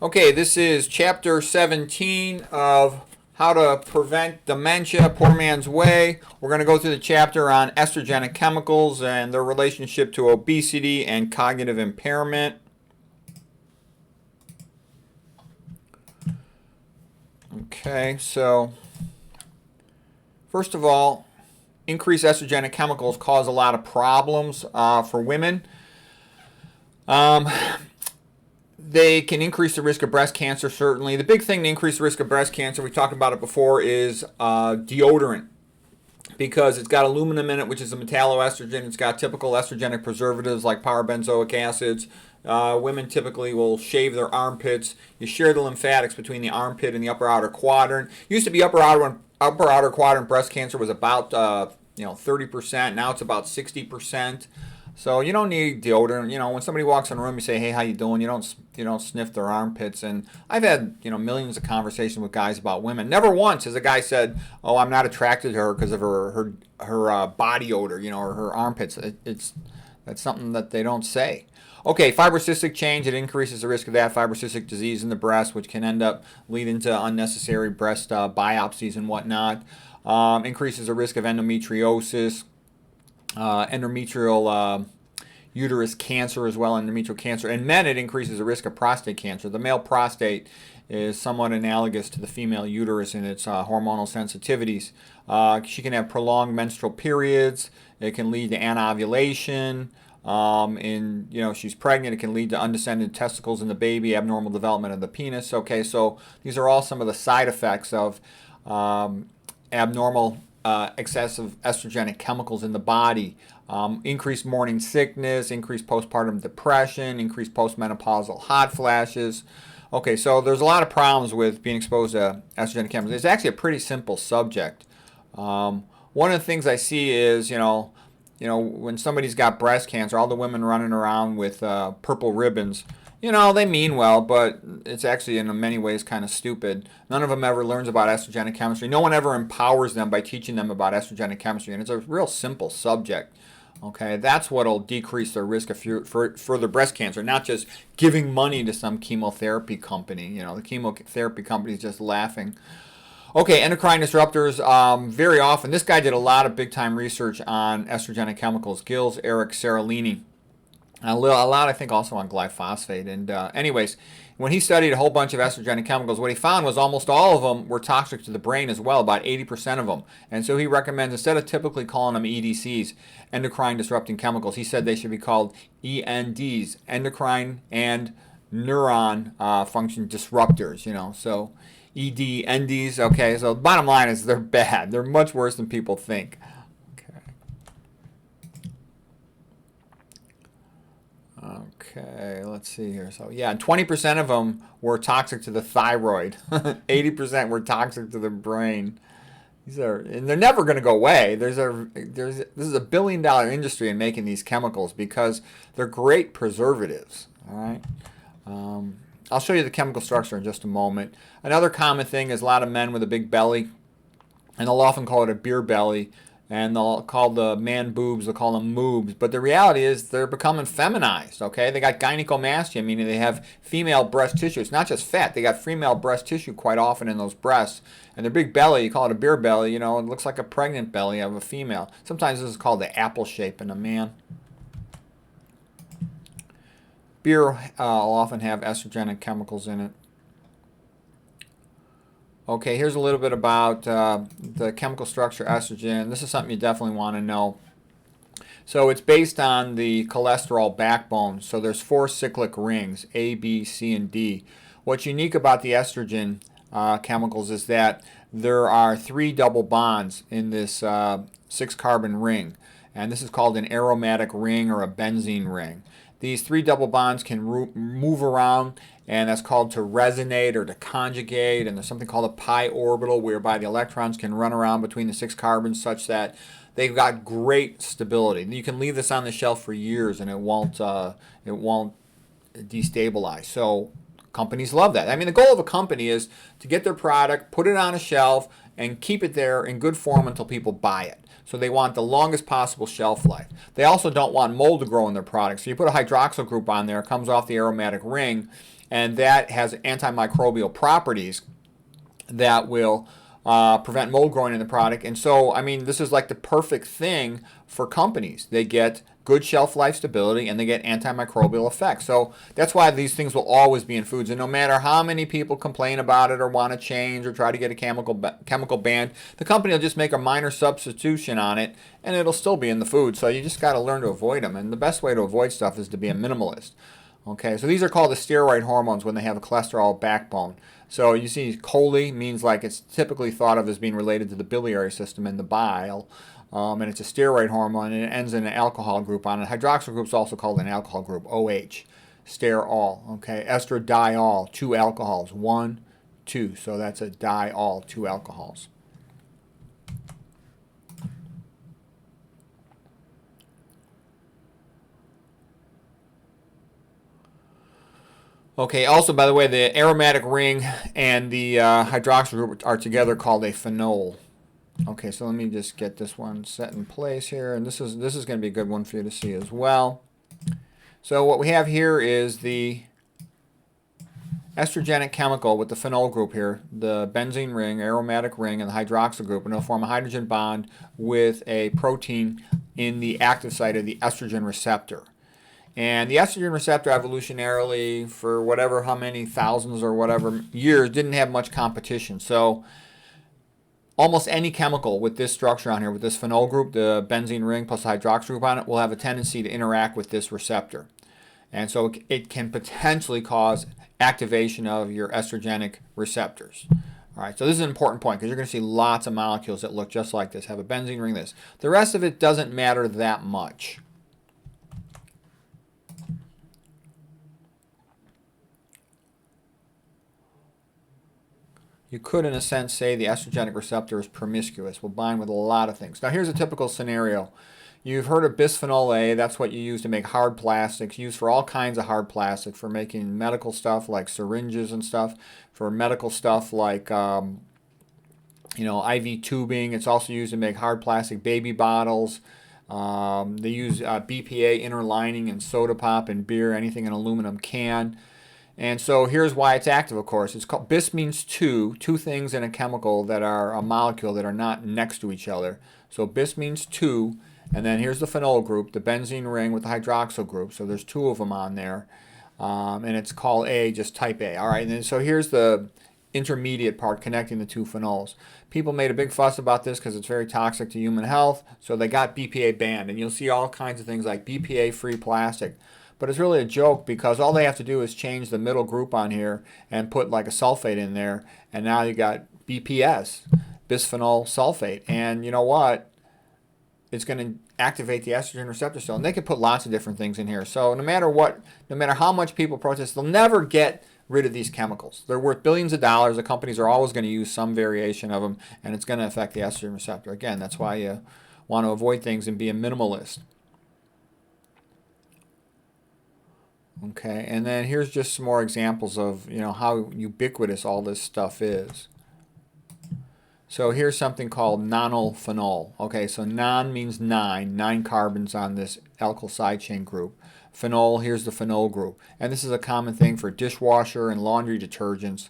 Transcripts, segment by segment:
Okay, this is chapter 17 of how to prevent dementia, poor man's way. We're going to go through the chapter on estrogenic chemicals and their relationship to obesity and cognitive impairment. Okay, so first of all, increased estrogenic chemicals cause a lot of problems for women. They can increase the risk of breast cancer, certainly. The big thing to increase the risk of breast cancer, we talked about it before, is deodorant, because it's got aluminum in it, which is a metalloestrogen. It's got typical estrogenic preservatives like parabenzoic acids. Women typically will shave their armpits. You share the lymphatics between the armpit and the upper outer quadrant. Used to be upper outer quadrant breast cancer was about 30%. Now it's about 60%. So you don't need deodorant. When somebody walks in a room, you say, "Hey, how you doing?" You don't sniff their armpits. And I've had millions of conversations with guys about women. Never once has a guy said, "Oh, I'm not attracted to her because of her body odor," or her armpits. That's something that they don't say. Okay, fibrocystic change, it increases the risk of that fibrocystic disease in the breast, which can end up leading to unnecessary breast biopsies and whatnot. Increases the risk of endometriosis. Endometrial uterus cancer as well, endometrial cancer. In men, it increases the risk of prostate cancer. The male prostate is somewhat analogous to the female uterus in its hormonal sensitivities. She can have prolonged menstrual periods. It can lead to anovulation. She's pregnant. It can lead to undescended testicles in the baby, abnormal development of the penis. Okay, so these are all some of the side effects of abnormal excessive estrogenic chemicals in the body. Increased morning sickness, increased postpartum depression, increased postmenopausal hot flashes. Okay, so there's a lot of problems with being exposed to estrogenic chemicals. It's actually a pretty simple subject. One of the things I see is, when somebody's got breast cancer, all the women running around with purple ribbons. They mean well, but it's actually in many ways kind of stupid. None of them ever learns about estrogenic chemistry. No one ever empowers them by teaching them about estrogenic chemistry, and it's a real simple subject. Okay, that's what'll decrease their risk of further breast cancer, not just giving money to some chemotherapy company. The chemotherapy company is just laughing. Okay, endocrine disruptors, very often. This guy did a lot of big-time research on estrogenic chemicals. Gilles Eric Seralini. A lot, I think, also on glyphosate. And anyways, when he studied a whole bunch of estrogenic chemicals, what he found was almost all of them were toxic to the brain as well, about 80% of them. And so he recommends, instead of typically calling them EDCs, endocrine disrupting chemicals, he said they should be called ENDs, endocrine and neuron function disruptors, So ED, NDs, okay. So the bottom line is they're bad. They're much worse than people think. Okay, let's see here. So yeah, 20% of them were toxic to the thyroid. 80% were toxic to the brain. And they're never going to go away. This is $1 billion industry in making these chemicals because they're great preservatives. All right. I'll show you the chemical structure in just a moment. Another common thing is a lot of men with a big belly, and they'll often call it a beer belly. And they'll call the man boobs, they'll call them moobs. But the reality is they're becoming feminized, okay? They got gynecomastia, meaning they have female breast tissue. It's not just fat. They got female breast tissue quite often in those breasts. And their big belly, you call it a beer belly, it looks like a pregnant belly of a female. Sometimes this is called the apple shape in a man. Beer will often have estrogenic chemicals in it. Okay, here's a little bit about the chemical structure of estrogen. This is something you definitely want to know. So it's based on the cholesterol backbone. So there's 4 cyclic rings, A, B, C, and D. What's unique about the estrogen chemicals is that there are 3 double bonds in this 6-carbon ring. And this is called an aromatic ring or a benzene ring. These 3 double bonds can move around, and that's called to resonate or to conjugate. And there's something called a pi orbital, whereby the electrons can run around between the 6 carbons such that they've got great stability. You can leave this on the shelf for years, and it won't destabilize. So companies love that. I mean, the goal of a company is to get their product, put it on a shelf, and keep it there in good form until people buy it. So they want the longest possible shelf life. They also don't want mold to grow in their product. So you put a hydroxyl group on there, it comes off the aromatic ring, and that has antimicrobial properties that will prevent mold growing in the product. And so, I mean, this is like the perfect thing for companies. They get good shelf life stability and they get antimicrobial effects. So that's why these things will always be in foods. And no matter how many people complain about it or want to change or try to get a chemical ban, the company will just make a minor substitution on it and it'll still be in the food. So you just got to learn to avoid them. And the best way to avoid stuff is to be a minimalist. Okay, so these are called the steroid hormones when they have a cholesterol backbone. So you see chole means like it's typically thought of as being related to the biliary system and the bile. And it's a steroid hormone and it ends in an alcohol group on it. Hydroxyl group is also called an alcohol group, OH, sterol. Okay, estradiol, 2 alcohols, 1, 2. So that's a diol, 2 alcohols. Okay, also, by the way, the aromatic ring and the hydroxyl group are together called a phenol. Okay, so let me just get this one set in place here, and this is going to be a good one for you to see as well. So what we have here is the estrogenic chemical with the phenol group here, the benzene ring, aromatic ring, and the hydroxyl group, and it'll form a hydrogen bond with a protein in the active site of the estrogen receptor. And the estrogen receptor evolutionarily, for whatever, how many thousands or whatever years, didn't have much competition. So almost any chemical with this structure on here, with this phenol group, the benzene ring plus the hydroxyl group on it, will have a tendency to interact with this receptor. And so it can potentially cause activation of your estrogenic receptors. All right, so this is an important point because you're going to see lots of molecules that look just like this, have a benzene ring this. The rest of it doesn't matter that much. You could, in a sense, say the estrogenic receptor is promiscuous, will bind with a lot of things. Now, here's a typical scenario. You've heard of bisphenol A. That's what you use to make hard plastics, used for all kinds of hard plastic, for making medical stuff like syringes and stuff, for medical stuff like IV tubing. It's also used to make hard plastic baby bottles. They use BPA inner lining in soda pop and beer, anything in aluminum can. And so here's why it's active, of course. It's called, bis means two things in a chemical that are a molecule that are not next to each other. So bis means two, and then here's the phenol group, the benzene ring with the hydroxyl group. So there's 2 of them on there, and it's called A, just type A. All right, and then so here's the intermediate part connecting the 2 phenols. People made a big fuss about this because it's very toxic to human health, so they got BPA banned, and you'll see all kinds of things like BPA-free plastic. But it's really a joke because all they have to do is change the middle group on here and put like a sulfate in there, and now you got BPS, bisphenol sulfate. And you know what? It's going to activate the estrogen receptor cell, and they can put lots of different things in here. So no matter what, no matter how much people protest, they'll never get rid of these chemicals. They're worth billions of dollars. The companies are always going to use some variation of them, and it's going to affect the estrogen receptor. Again, that's why you want to avoid things and be a minimalist. Okay, and then here's just some more examples of how ubiquitous all this stuff is. So here's something called nonylphenol. Okay, so non means 9 carbons on this alkyl side chain group. Phenol, here's the phenol group. And this is a common thing for dishwasher and laundry detergents.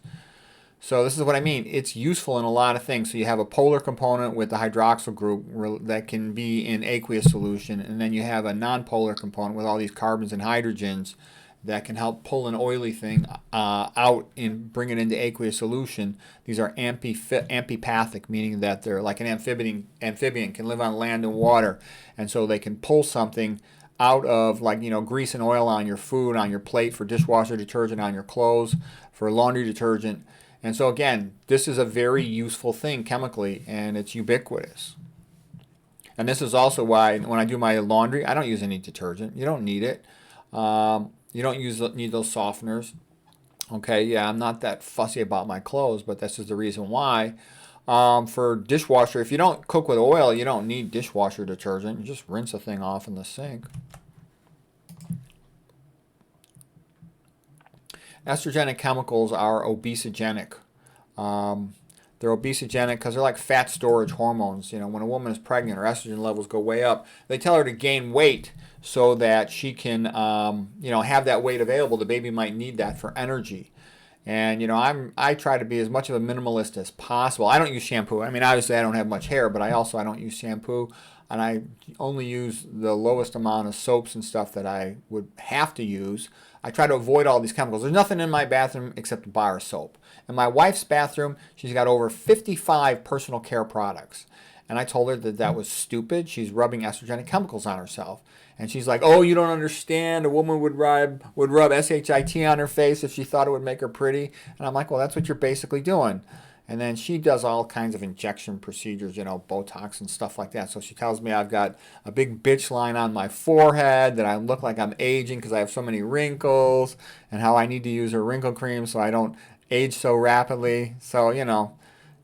So this is what I mean. It's useful in a lot of things. So you have a polar component with the hydroxyl group that can be in aqueous solution, and then you have a nonpolar component with all these carbons and hydrogens that can help pull an oily thing out and bring it into aqueous solution. These are amphipathic, meaning that they're like an amphibian, can live on land and water, and so they can pull something out of, like, grease and oil on your food, on your plate, for dishwasher detergent, on your clothes, for laundry detergent. And so again, this is a very useful thing chemically, and it's ubiquitous. And this is also why when I do my laundry, I don't use any detergent. You don't need it. You don't need those softeners. Okay, yeah, I'm not that fussy about my clothes, but this is the reason why. For dishwasher, if you don't cook with oil, you don't need dishwasher detergent. You just rinse the thing off in the sink. Estrogenic chemicals are obesogenic. They're obesogenic because they're like fat storage hormones. You know, when a woman is pregnant, her estrogen levels go way up. They tell her to gain weight so that she can, you know, have that weight available. The baby might need that for energy. And, you know, I try to be as much of a minimalist as possible. I don't use shampoo. I mean, obviously I don't have much hair, but I don't use shampoo. And I only use the lowest amount of soaps and stuff that I would have to use. I try to avoid all these chemicals. There's nothing in my bathroom except a bar of soap. In my wife's bathroom, she's got over 55 personal care products. And I told her that that was stupid. She's rubbing estrogenic chemicals on herself. And she's like, oh, you don't understand. A woman would rub shit on her face if she thought it would make her pretty. And I'm like, well, that's what you're basically doing. And then she does all kinds of injection procedures, you know, Botox and stuff like that. So she tells me I've got a big bitch line on my forehead, that I look like I'm aging because I have so many wrinkles, and how I need to use her wrinkle cream so I don't age so rapidly. So, you know,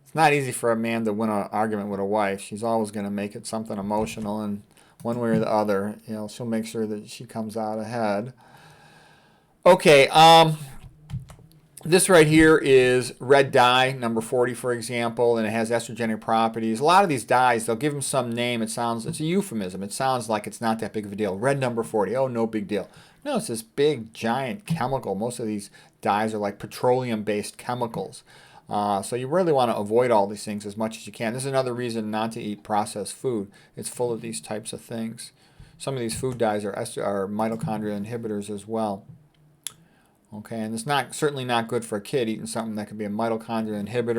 it's not easy for a man to win an argument with a wife. She's always going to make it something emotional, and one way or the other, you know, she'll make sure that she comes out ahead. Okay, this right here is red dye, number 40, for example, and it has estrogenic properties. A lot of these dyes, they'll give them some name. It's a euphemism. It sounds like it's not that big of a deal. Red number 40, oh, no big deal. No, it's this big, giant chemical. Most of these dyes are like petroleum-based chemicals. So you really want to avoid all these things as much as you can. This is another reason not to eat processed food. It's full of these types of things. Some of these food dyes are mitochondrial inhibitors as well. Okay, and it's certainly not good for a kid eating something that could be a mitochondrial inhibitor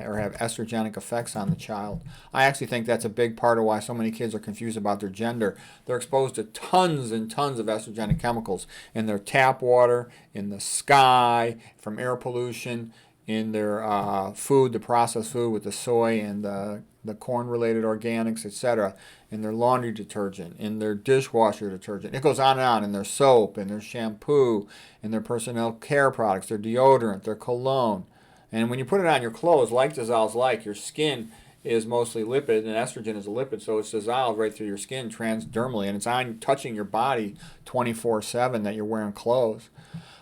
or have estrogenic effects on the child. I actually think that's a big part of why so many kids are confused about their gender. They're exposed to tons and tons of estrogenic chemicals in their tap water, in the sky, from air pollution, in their food, the processed food with the soy and the corn-related organics, etc., in their laundry detergent, in their dishwasher detergent. It goes on and on, in their soap, in their shampoo, in their personal care products, their deodorant, their cologne. And when you put it on your clothes, like dissolves like, your skin is mostly lipid, and estrogen is a lipid, so it's dissolved right through your skin transdermally, and it's on touching your body 24/7 that you're wearing clothes.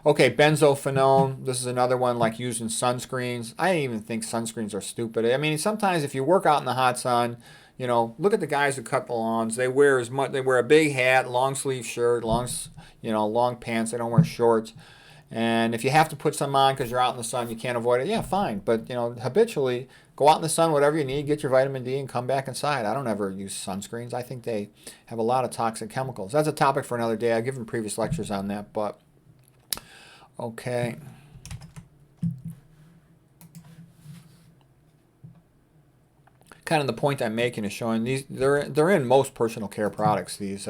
Okay, benzophenone. This is another one, like using sunscreens. I even think sunscreens are stupid. I mean, sometimes if you work out in the hot sun, you know, look at the guys who cut the lawns. They wear a big hat, long sleeve shirt, long pants. They don't wear shorts. And if you have to put some on because you're out in the sun, you can't avoid it. Yeah, fine. But you know, habitually go out in the sun, whatever you need, get your vitamin D, and come back inside. I don't ever use sunscreens. I think they have a lot of toxic chemicals. That's a topic for another day. I've given previous lectures on that, but. Okay. Kind of the point I'm making is showing they're in most personal care products, these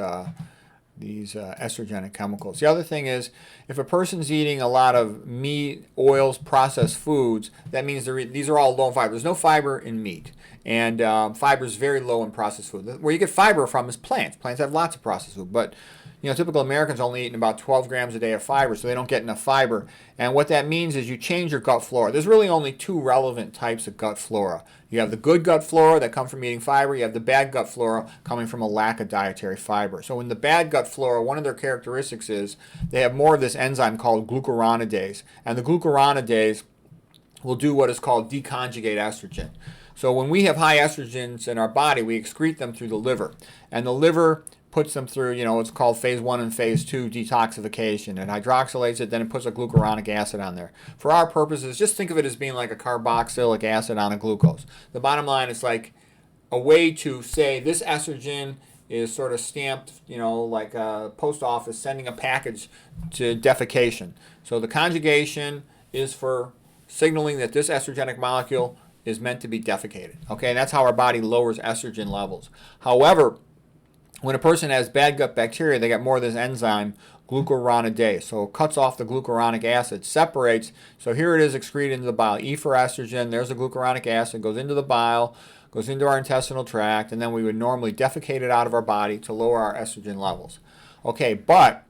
estrogenic chemicals. The other thing is, if a person's eating a lot of meat, oils, processed foods, that means these are all low in fiber. There's no fiber in meat, and fiber is very low in processed food. Where you get fiber from is plants. Plants have lots of processed food, but you know, typical Americans only eating about 12 grams a day of fiber, so they don't get enough fiber. And what that means is you change your gut flora. There's really only two relevant types of gut flora. You have the good gut flora that come from eating fiber. You have the bad gut flora coming from a lack of dietary fiber. So in the bad gut flora, one of their characteristics is they have more of this enzyme called glucuronidase. And the glucuronidase will do what is called deconjugate estrogen. So when we have high estrogens in our body, we excrete them through the liver. And the liver puts them through, you know, it's called phase 1 and phase 2 detoxification. It hydroxylates it, then it puts a glucuronic acid on there. For our purposes, just think of it as being like a carboxylic acid on a glucose. The bottom line is like a way to say this estrogen is sort of stamped, you know, like a post office sending a package to defecation. So the conjugation is for signaling that this estrogenic molecule is meant to be defecated. Okay, and that's how our body lowers estrogen levels. However, when a person has bad gut bacteria, they get more of this enzyme, glucuronidase. So it cuts off the glucuronic acid, separates. So here it is excreted into the bile. E for estrogen, there's the glucuronic acid, goes into the bile, goes into our intestinal tract, and then we would normally defecate it out of our body to lower our estrogen levels. Okay, but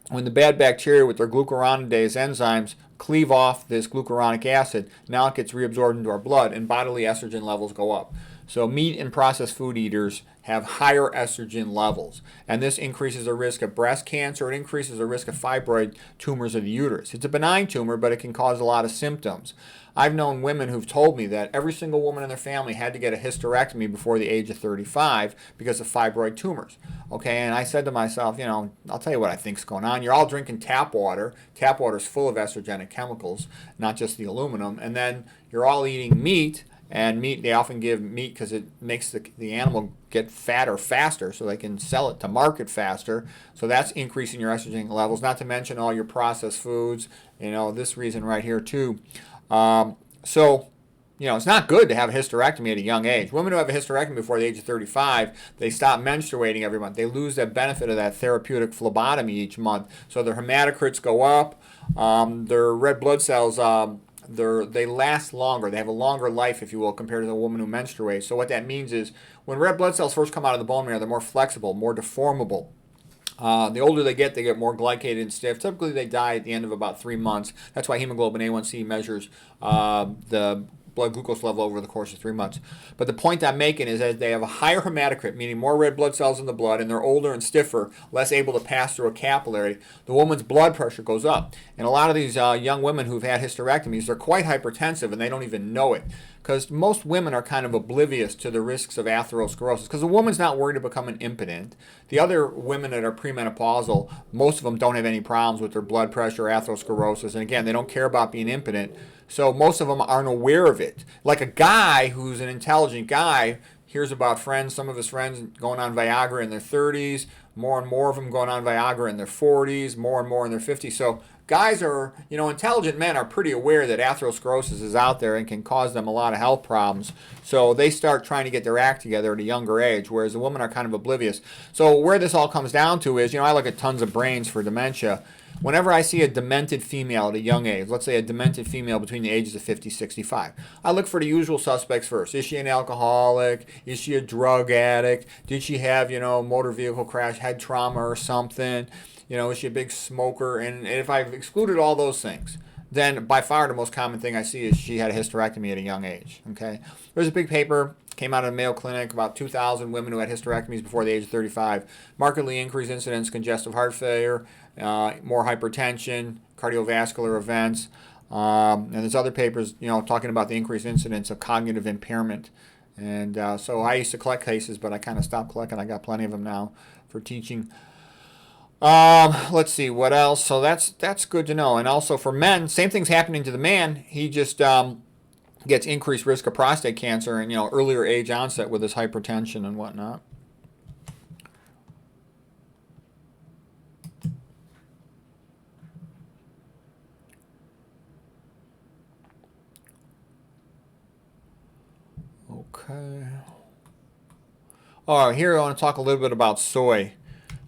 when the bad bacteria with their glucuronidase enzymes cleave off this glucuronic acid, now it gets reabsorbed into our blood and bodily estrogen levels go up. So meat and processed food eaters have higher estrogen levels, and this increases the risk of breast cancer. It increases the risk of fibroid tumors of the uterus. It's a benign tumor, but it can cause a lot of symptoms. I've known women who've told me that every single woman in their family had to get a hysterectomy before the age of 35 because of fibroid tumors. Okay, and I said to myself, I'll tell you what I think's going on. You're all drinking tap water. Tap water is full of estrogenic chemicals, not just the aluminum. And then you're all eating meat. And meat, they often give meat because it makes the animal get fatter faster so they can sell it to market faster. So that's increasing your estrogen levels, not to mention all your processed foods, this reason right here too. It's not good to have a hysterectomy at a young age. Women who have a hysterectomy before the age of 35, they stop menstruating every month. They lose that benefit of that therapeutic phlebotomy each month. So their hematocrits go up, their red blood cells, they last longer. They have a longer life, if you will, compared to the woman who menstruates. So what that means is when red blood cells first come out of the bone marrow, they're more flexible, more deformable. The older they get more glycated and stiff. Typically, they die at the end of about 3 months. That's why hemoglobin A1C measures the blood glucose level over the course of 3 months. But the point I'm making is that they have a higher hematocrit, meaning more red blood cells in the blood, and they're older and stiffer, less able to pass through a capillary. The woman's blood pressure goes up. And a lot of these young women who've had hysterectomies, they're quite hypertensive, and they don't even know it. Because most women are kind of oblivious to the risks of atherosclerosis. Because a woman's not worried to become impotent. The other women that are premenopausal, most of them don't have any problems with their blood pressure or atherosclerosis. And again, they don't care about being impotent. So most of them aren't aware of it. Like a guy who's an intelligent guy hears about friends, some of his friends going on Viagra in their 30s, more and more of them going on Viagra in their 40s, more and more in their 50s. So guys are, intelligent men are pretty aware that atherosclerosis is out there and can cause them a lot of health problems. So they start trying to get their act together at a younger age, whereas the women are kind of oblivious. So where this all comes down to is, I look at tons of brains for dementia. Whenever I see a demented female at a young age, let's say a demented female between the ages of 50 and 65, I look for the usual suspects first. Is she an alcoholic? Is she a drug addict? Did she have, motor vehicle crash, head trauma or something? Is she a big smoker? And if I've excluded all those things, then by far the most common thing I see is she had a hysterectomy at a young age. Okay, there's a big paper came out of the Mayo Clinic about 2,000 women who had hysterectomies before the age of 35, markedly increased incidence of congestive heart failure, more hypertension, cardiovascular events, and there's other papers, talking about the increased incidence of cognitive impairment. And so I used to collect cases, but I kind of stopped collecting. I got plenty of them now for teaching. Let's see what else. So that's good to know. And also for men, same thing's happening to the man. He just gets increased risk of prostate cancer and earlier age onset with his hypertension and whatnot. Okay. All right, here I want to talk a little bit about soy.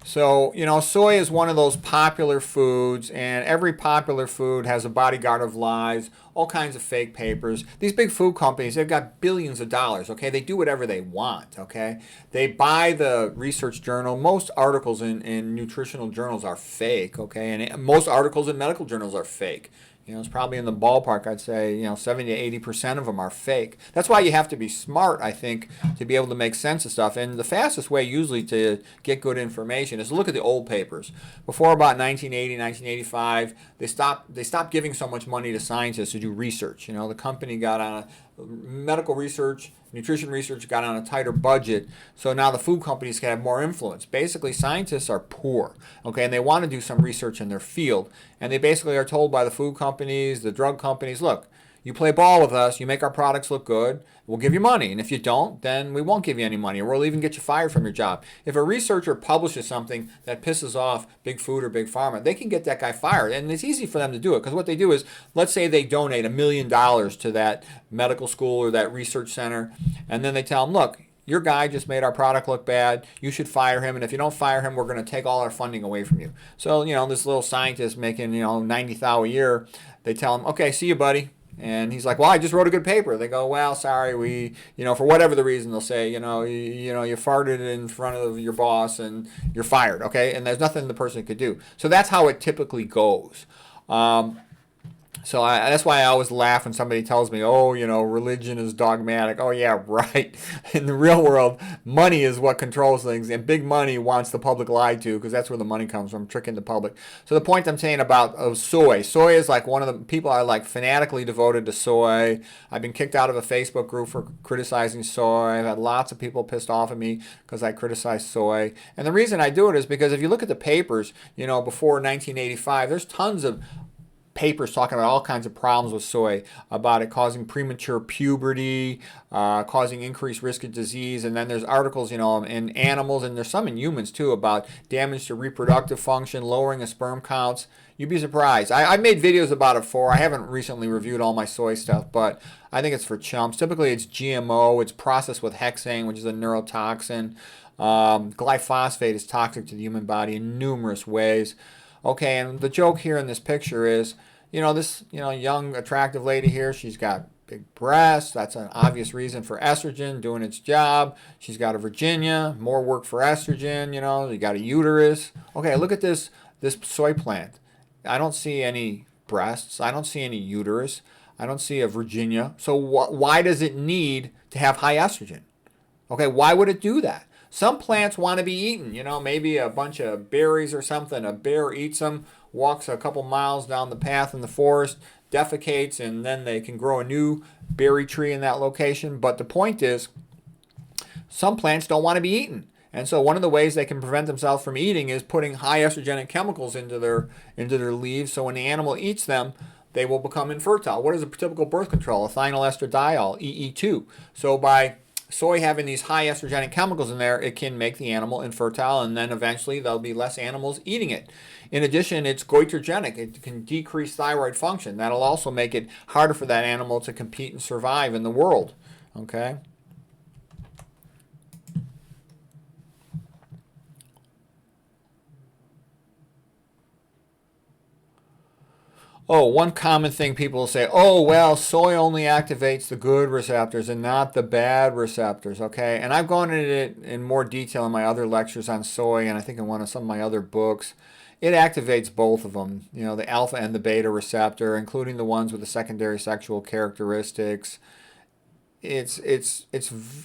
So, soy is one of those popular foods, and every popular food has a bodyguard of lies, all kinds of fake papers. These big food companies, they've got billions of dollars, okay? They do whatever they want, okay? They buy the research journal. Most articles in nutritional journals are fake, okay? And most articles in medical journals are fake. It's probably in the ballpark, I'd say, 70 to 80% of them are fake. That's why you have to be smart, I think, to be able to make sense of stuff. And the fastest way usually to get good information is to look at the old papers. Before about 1980, 1985, they stopped giving so much money to scientists to do research. The company got on medical research, nutrition research got on a tighter budget, so now the food companies can have more influence. Basically, scientists are poor, okay, and they want to do some research in their field, and they basically are told by the food companies, the drug companies, look, you play ball with us, you make our products look good, we'll give you money, and if you don't, then we won't give you any money, or we'll even get you fired from your job. If a researcher publishes something that pisses off big food or big pharma, they can get that guy fired, and it's easy for them to do it, because what they do is, let's say they donate $1 million to that medical school or that research center, and then they tell them, look, your guy just made our product look bad, you should fire him, and if you don't fire him, we're going to take all our funding away from you. So, this little scientist making, $90,000 a year, they tell him, okay, see you, buddy. And he's like, well, I just wrote a good paper. They go, well, sorry, we, for whatever the reason, they'll say, you farted in front of your boss and you're fired, okay? And there's nothing the person could do. So that's how it typically goes. So that's why I always laugh when somebody tells me, oh, religion is dogmatic. Oh, yeah, right. In the real world, money is what controls things, and big money wants the public lied to because that's where the money comes from, tricking the public. So the point I'm saying about soy is like one of the people are like fanatically devoted to soy. I've been kicked out of a Facebook group for criticizing soy. I've had lots of people pissed off at me because I criticize soy. And the reason I do it is because if you look at the papers, before 1985, there's tons of papers talking about all kinds of problems with soy, about it causing premature puberty, causing increased risk of disease. And then there's articles, in animals, and there's some in humans too, about damage to reproductive function, lowering of sperm counts. You'd be surprised. I made videos about it before. I haven't recently reviewed all my soy stuff, but I think it's for chumps. Typically it's GMO. It's processed with hexane, which is a neurotoxin. Glyphosate is toxic to the human body in numerous ways. Okay, and the joke here in this picture is, this, young, attractive lady here, she's got big breasts. That's an obvious reason for estrogen doing its job. She's got a Virginia, more work for estrogen, you got a uterus. Okay, look at this soy plant. I don't see any breasts. I don't see any uterus. I don't see a Virginia. So why does it need to have high estrogen? Okay, why would it do that? Some plants want to be eaten, maybe a bunch of berries or something. A bear eats them, walks a couple miles down the path in the forest, defecates, and then they can grow a new berry tree in that location. But the point is, some plants don't want to be eaten. And so one of the ways they can prevent themselves from eating is putting high estrogenic chemicals into their leaves. So when the animal eats them, they will become infertile. What is a typical birth control? Ethinyl estradiol, EE2. So by soy having these high estrogenic chemicals in there, it can make the animal infertile, and then eventually there'll be less animals eating it. In addition, it's goitrogenic. It can decrease thyroid function. That'll also make it harder for that animal to compete and survive in the world. Okay? Oh, one common thing people say, oh, well, soy only activates the good receptors and not the bad receptors, okay? And I've gone into it in more detail in my other lectures on soy, and I think in some of my other books. It activates both of them, the alpha and the beta receptor, including the ones with the secondary sexual characteristics. It's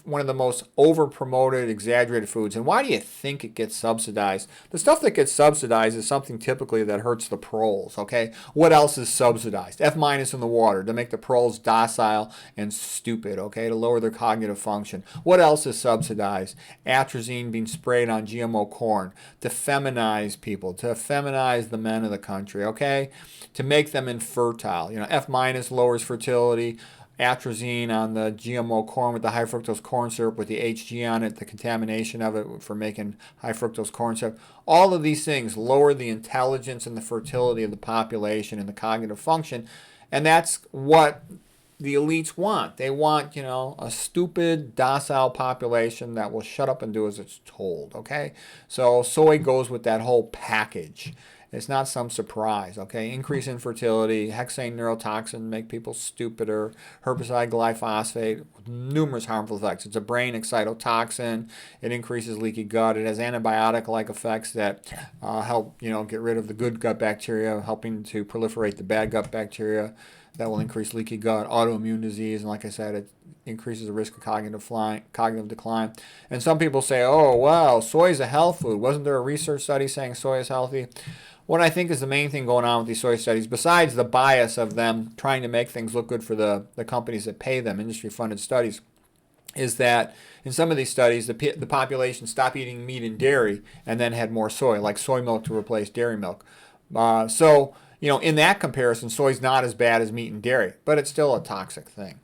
one of the most over-promoted, exaggerated foods. And why do you think it gets subsidized? The stuff that gets subsidized is something typically that hurts the proles, okay? What else is subsidized? F- in the water to make the proles docile and stupid, okay? To lower their cognitive function. What else is subsidized? Atrazine being sprayed on GMO corn to feminize people, to feminize the men of the country, okay? To make them infertile. F- lowers fertility. Atrazine on the GMO corn with the high fructose corn syrup with the HG on it, the contamination of it for making high fructose corn syrup. All of these things lower the intelligence and the fertility of the population and the cognitive function. And that's what the elites want. They want, a stupid, docile population that will shut up and do as it's told, okay? So soy goes with that whole package. It's not some surprise, okay? Increase in fertility, hexane neurotoxin, make people stupider, herbicide glyphosate, numerous harmful effects. It's a brain excitotoxin. It increases leaky gut. It has antibiotic-like effects that help, get rid of the good gut bacteria, helping to proliferate the bad gut bacteria. That will increase leaky gut, autoimmune disease, and like I said, it increases the risk of cognitive decline. And some people say, oh, well, soy is a health food. Wasn't there a research study saying soy is healthy? What I think is the main thing going on with these soy studies, besides the bias of them trying to make things look good for the companies that pay them, industry-funded studies, is that in some of these studies, the population stopped eating meat and dairy and then had more soy, like soy milk to replace dairy milk. So, in that comparison, soy's not as bad as meat and dairy, but it's still a toxic thing.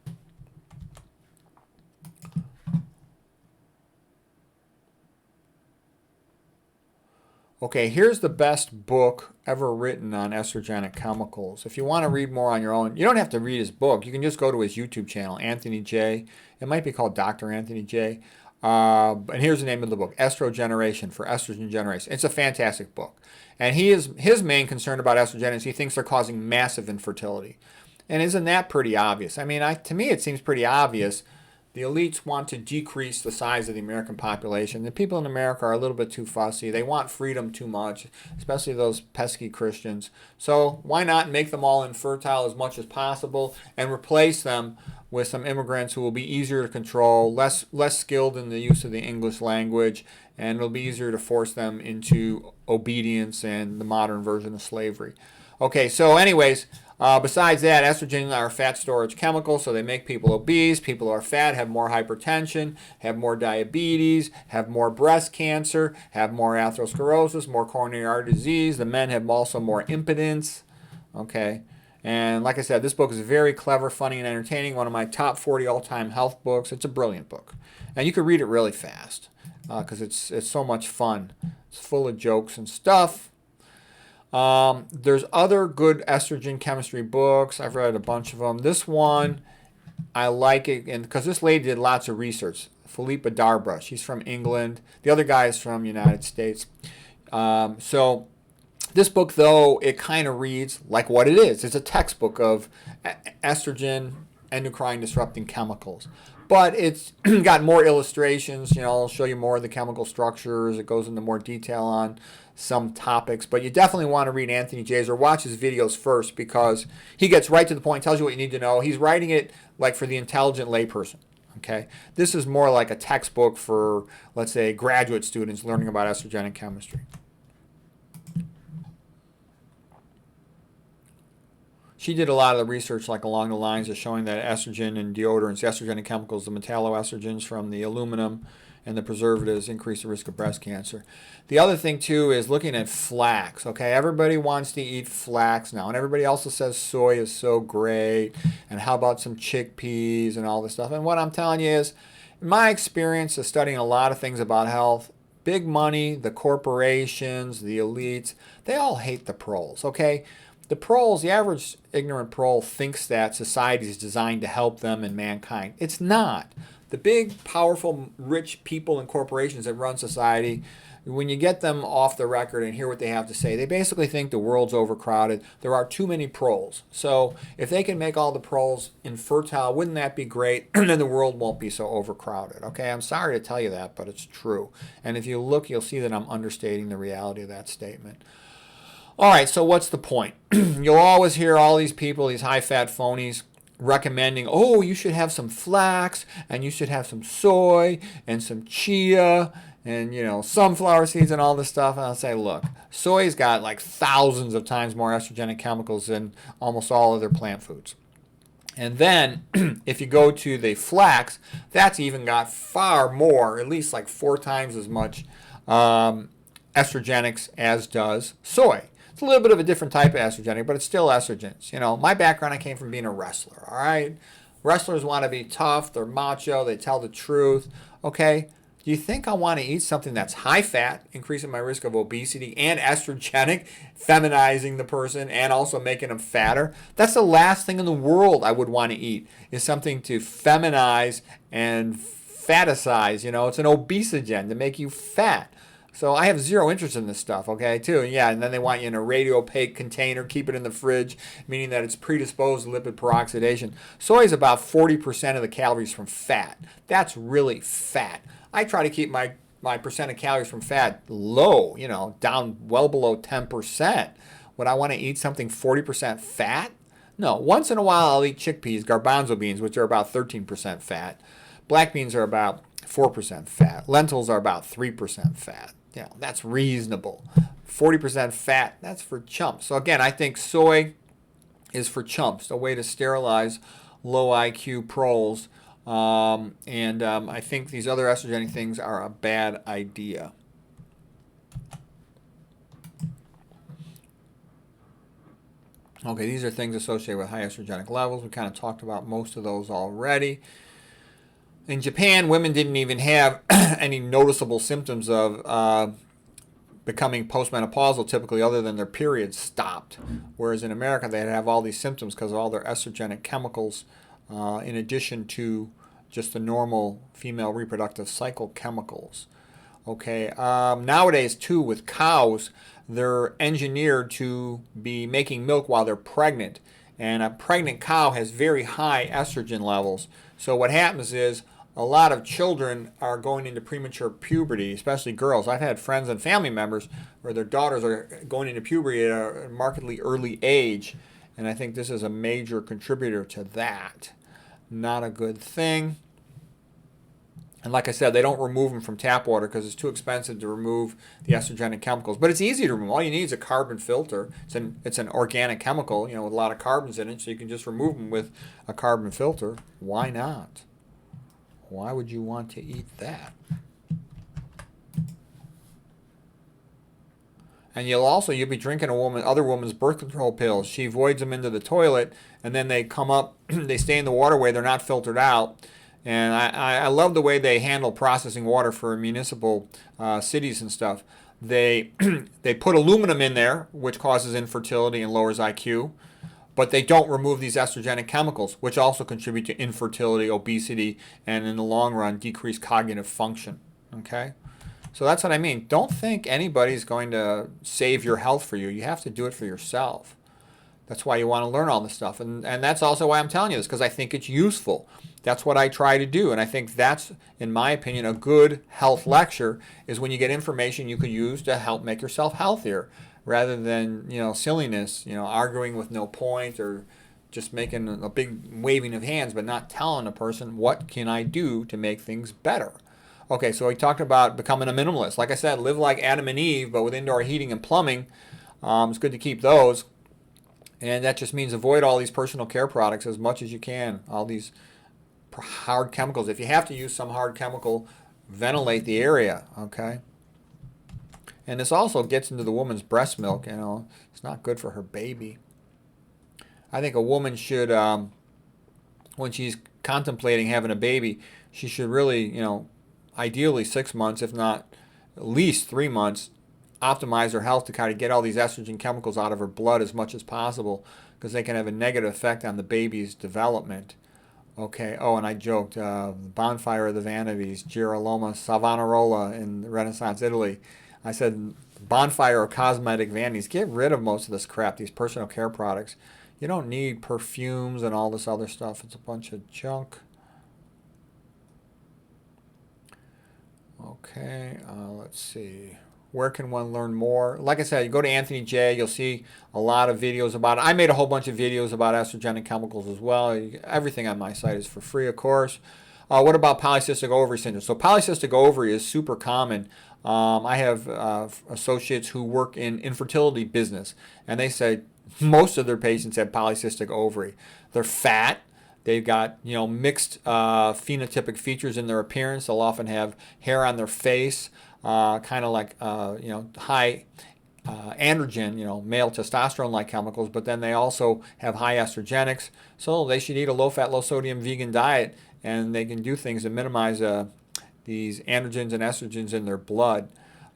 Okay, here's the best book ever written on estrogenic chemicals. If you want to read more on your own, you don't have to read his book. You can just go to his YouTube channel, Anthony J. It might be called Dr. Anthony J. And here's the name of the book, Estrogeneration, for estrogen generation. It's a fantastic book. And his main concern about estrogen is he thinks they're causing massive infertility. And isn't that pretty obvious? I mean, to me it seems pretty obvious The elites want to decrease the size of the American population. The people in America are a little bit too fussy. They want freedom too much, especially those pesky Christians. So why not make them all infertile as much as possible and replace them with some immigrants who will be easier to control, less skilled in the use of the English language, and it'll be easier to force them into obedience and the modern version of slavery. Okay, so anyways, besides that, estrogens are fat storage chemicals, so they make people obese. People who are fat have more hypertension, have more diabetes, have more breast cancer, have more atherosclerosis, more coronary artery disease. The men have also more impotence. Okay, and like I said, this book is very clever, funny, and entertaining. One of my top 40 all-time health books. It's a brilliant book, and you can read it really fast because it's so much fun. It's full of jokes and stuff. There's other good estrogen chemistry books. I've read a bunch of them. This one, I like it because this lady did lots of research. Philippa Darbrah. She's from England. The other guy is from the United States. So this book, though, it kind of reads like what it is. It's a textbook of estrogen, endocrine disrupting chemicals. But it's got more illustrations. I'll show you more of the chemical structures. It goes into more detail on some topics. But you definitely want to read Anthony J's or watch his videos first because he gets right to the point, tells you what you need to know. He's writing it like for the intelligent layperson. Okay, this is more like a textbook for, let's say, graduate students learning about estrogenic chemistry. She did a lot of the research like along the lines of showing that estrogen and deodorants, estrogenic chemicals, the metalloestrogens from the aluminum and the preservatives increase the risk of breast cancer. The other thing too is looking at flax. Okay, everybody wants to eat flax now, and everybody also says soy is so great, and how about some chickpeas and all this stuff. And what I'm telling you is, in my experience of studying a lot of things about health, big money, the corporations, the elites, they all hate the proles. Okay. The proles, the average ignorant prole thinks that society is designed to help them and mankind. It's not. The big, powerful, rich people and corporations that run society, when you get them off the record and hear what they have to say, they basically think the world's overcrowded. There are too many proles. So if they can make all the proles infertile, wouldn't that be great? And then the world won't be so overcrowded. Okay, I'm sorry to tell you that, but it's true. And if you look, you'll see that I'm understating the reality of that statement. All right, so what's the point? You'll always hear all these people, these high-fat phonies, recommending, oh, you should have some flax, and you should have some soy, and some chia, and, sunflower seeds and all this stuff. And I'll say, look, soy's got like thousands of times more estrogenic chemicals than almost all other plant foods. And then, if you go to the flax, that's even got far more, at least like 4 times as much estrogenics as does soy. It's a little bit of a different type of estrogenic, but it's still estrogens. My background, I came from being a wrestler, all right? Wrestlers want to be tough, they're macho, they tell the truth, okay? Do you think I want to eat something that's high fat, increasing my risk of obesity, and estrogenic, feminizing the person, and also making them fatter? That's the last thing in the world I would want to eat, is something to feminize and faticize. It's an obesogen to make you fat. So I have zero interest in this stuff, okay, too. Yeah, and then they want you in a radio-opaque container, keep it in the fridge, meaning that it's predisposed to lipid peroxidation. Soy is about 40% of the calories from fat. That's really fat. I try to keep my percent of calories from fat low, down well below 10%. Would I want to eat something 40% fat? No. Once in a while I'll eat chickpeas, garbanzo beans, which are about 13% fat. Black beans are about 4% fat. Lentils are about 3% fat. Yeah, that's reasonable. 40% fat, that's for chumps. So again, I think soy is for chumps, a way to sterilize low IQ proles. I think these other estrogenic things are a bad idea. Okay, these are things associated with high estrogenic levels. We kind of talked about most of those already. In Japan, women didn't even have any noticeable symptoms of becoming postmenopausal typically, other than their periods stopped. Whereas in America, they'd have all these symptoms because of all their estrogenic chemicals in addition to just the normal female reproductive cycle chemicals. Okay, nowadays too with cows, they're engineered to be making milk while they're pregnant. And a pregnant cow has very high estrogen levels. So what happens is a lot of children are going into premature puberty, especially girls. I've had friends and family members where their daughters are going into puberty at a markedly early age, and I think this is a major contributor to that. Not a good thing. And like I said, they don't remove them from tap water because it's too expensive to remove the estrogenic chemicals. But it's easy to remove. All you need is a carbon filter. It's an organic chemical, with a lot of carbons in it, so you can just remove them with a carbon filter. Why not? Why would you want to eat that? And you'll be drinking other woman's birth control pills. She voids them into the toilet, and then they come up, they stay in the waterway, they're not filtered out. And I love the way they handle processing water for municipal cities and stuff. They put aluminum in there, which causes infertility and lowers IQ, but they don't remove these estrogenic chemicals, which also contribute to infertility, obesity, and in the long run, decreased cognitive function. Okay? So that's what I mean. Don't think anybody's going to save your health for you. You have to do it for yourself. That's why you want to learn all this stuff. And that's also why I'm telling you this, because I think it's useful. That's what I try to do. And I think that's, in my opinion, a good health lecture is when you get information you could use to help make yourself healthier rather than, silliness, arguing with no point or just making a big waving of hands but not telling a person what can I do to make things better. Okay, so we talked about becoming a minimalist. Like I said, live like Adam and Eve, but with indoor heating and plumbing. It's good to keep those. And that just means avoid all these personal care products as much as you can. All these hard chemicals. If you have to use some hard chemical, ventilate the area, okay? And this also gets into the woman's breast milk, It's not good for her baby. I think a woman should, when she's contemplating having a baby, she should really, ideally 6 months, if not at least 3 months, optimize her health to kind of get all these estrogen chemicals out of her blood as much as possible because they can have a negative effect on the baby's development. Okay, and I joked, Bonfire of the Vanities, Girolamo Savonarola in Renaissance Italy. I said, bonfire of cosmetic vanities. Get rid of most of this crap, these personal care products. You don't need perfumes and all this other stuff. It's a bunch of junk. Okay, let's see. Where can one learn more? Like I said, you go to Anthony J. You'll see a lot of videos about it. I made a whole bunch of videos about estrogenic chemicals as well. Everything on my site is for free, of course. What about polycystic ovary syndrome? So polycystic ovary is super common. I have associates who work in infertility business, and they say most of their patients have polycystic ovary. They're fat. They've got mixed phenotypic features in their appearance. They'll often have hair on their face. Kind of like high androgen, male testosterone-like chemicals, but then they also have high estrogenics. So they should eat a low-fat, low-sodium vegan diet, and they can do things to minimize these androgens and estrogens in their blood.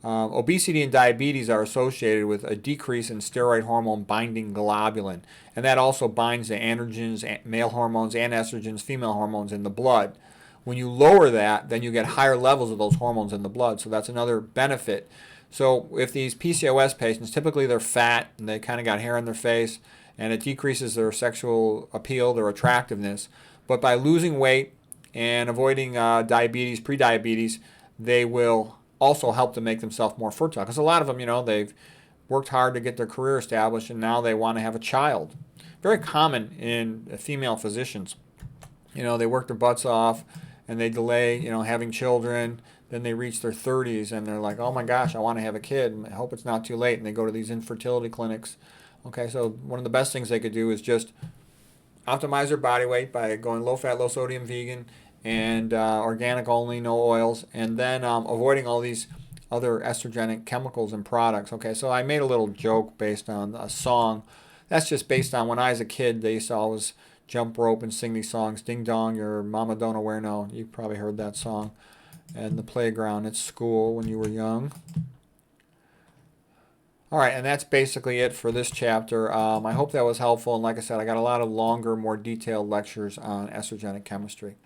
Obesity and diabetes are associated with a decrease in steroid hormone binding globulin, and that also binds the androgens, male hormones, and estrogens, female hormones in the blood. When you lower that, then you get higher levels of those hormones in the blood. So that's another benefit. So if these PCOS patients, typically they're fat and they kind of got hair on their face, and it decreases their sexual appeal, their attractiveness. But by losing weight and avoiding diabetes, prediabetes, they will also help to make themselves more fertile. Because a lot of them, they've worked hard to get their career established, and now they want to have a child. Very common in female physicians. They work their butts off, and they delay, having children. Then they reach their 30s, and they're like, oh my gosh, I want to have a kid. I hope it's not too late. And they go to these infertility clinics. Okay, so one of the best things they could do is just optimize their body weight by going low-fat, low-sodium vegan and organic only, no oils, and then avoiding all these other estrogenic chemicals and products. Okay, so I made a little joke based on a song. That's just based on when I was a kid, they used to always jump rope and sing these songs. Ding dong, your mama don't know where now. You probably heard that song. And the playground at school when you were young. All right, and that's basically it for this chapter. I hope that was helpful. And like I said, I got a lot of longer, more detailed lectures on estrogenic chemistry.